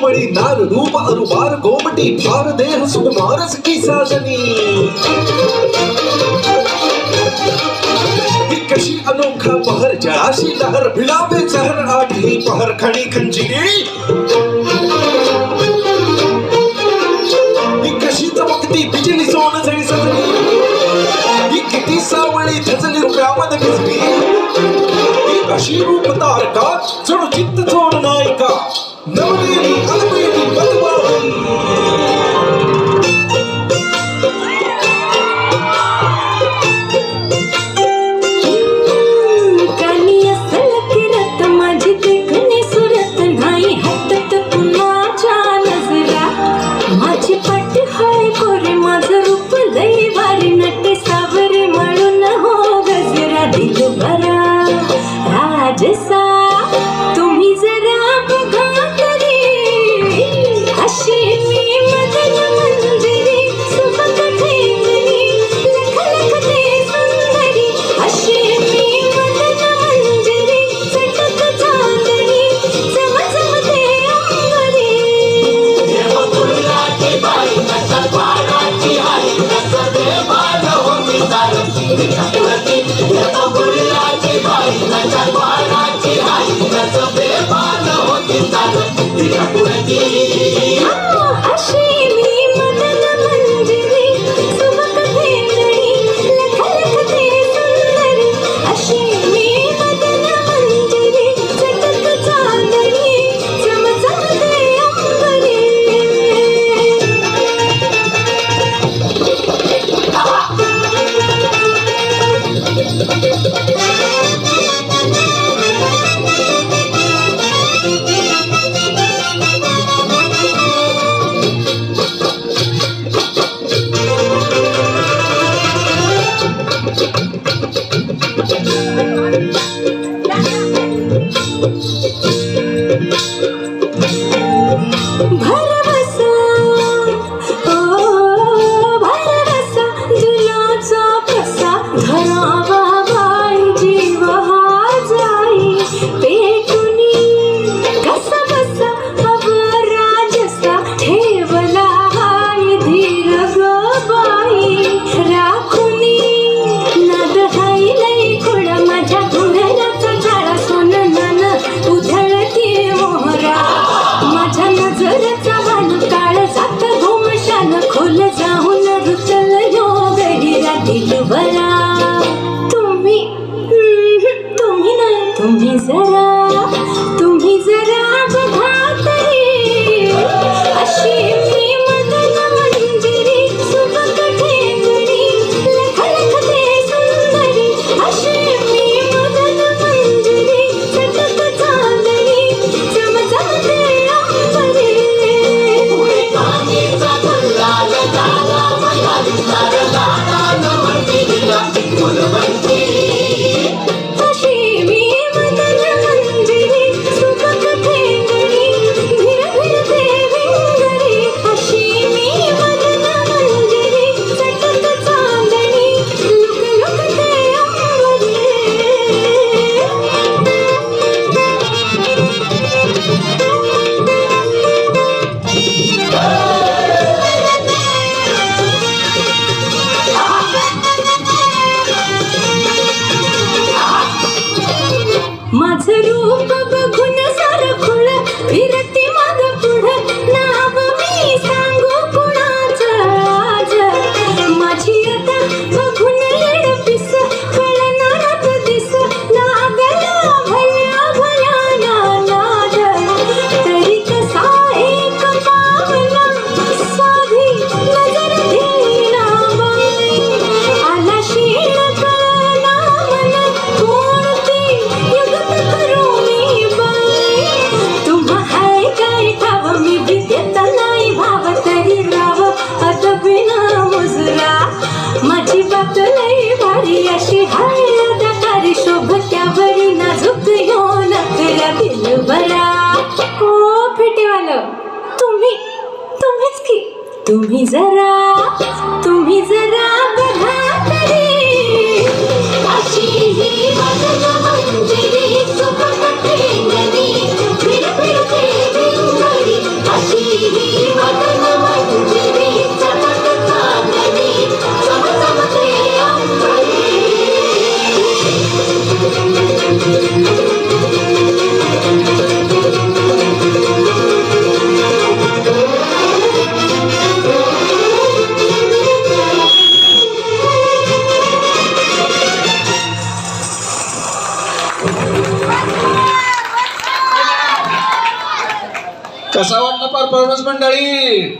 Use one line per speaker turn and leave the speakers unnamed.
कोमळी नार रूप अरुबार गोमटी फार देह सुकुमारस की साजनी कशी अनोखा पहर जळाशी लहर भिडावे चहर आठली पहर खणी खंजिरी कशी चमकती बिजली सोन झळी सजली किती सावळी धजली रुपयामध्ये भिजली अशी रूप तारका जणू चित्त चोर नायिका नवलेली अलबेली बदबारी
तुम्ही जरा बघा तरी अशी मी मदन मंदिरी सुबक ठेवली लख लख ते सुंदरी अशी मी मदन मंदिरी चटक चांदणी चम चम ते अंबरी देवपुराची बाई नसल पाराची आई नसल देवान होती सारथी विठापुरती देवपुराची बाई नसल पाराची आई नसल देवान होती सारथी विठापुरती अशी मी मदन मंदिरी सुबक ठेवली लख लख ते सुंदरी अशी मी मदन मंदिरी चटक चांदणी चम चम ते अंबरी भरवसा ओ भरवसा दुलाचा कसा धरावा बाई जीव हा जाई पेटुनी कसा बसा अवरा जसा ठेवला हाय धीर ग बाई राखुनी नाद हाय लई कुड माझ्या घोड्याचा झाडा सोन नन उधळती मोहरा माझ्या नजरचा वान काळ जात घुमशान खोल जाऊन रुचल योग हिरा दिलबरा तुम्ही नाही तुम्ही जरा बघा तरी अशी मी मदन मंदिरी सुबक ठेवली लख लख ते सुंदरी अशी मी मदन मंदिरी चटक चांदणी चम चम ते अंबरी अशी मी मदन मंदिरी सुबक ठेवली भिर भिर ते भिंगरी अशी मी मदन मंदिरी चटक चांदणी लुक लुक ते माझं रूप बघून सारखुळ फिरती माग पुढं नाव मी सांगू कुणाचं आज माझी आता बघून येडपिस कळणारात दिस लागला भल्या भल्या नाद तरी कसा एक पावला साधी नजर घेईना बाई आला शीण कळना मन कोणती युगत करू मी बाई तुम्हा हाय काय ठाव मी भीतेत नाही भाव तरी राव अदबिना मुजरा माझी बात लई भारी अशी हाय अदाकारी शोभत्यावरी नाजूक ह्यो नकरा दिलबरा ओ फिटेवालं तुम्हीच की तुम्ही जरा बघा तरी अशी ही मदन मंदिरी सुबक ठेवली फिर फिर ते भिंगरी
कसा वाटला परफॉर्मन्स मंडळी?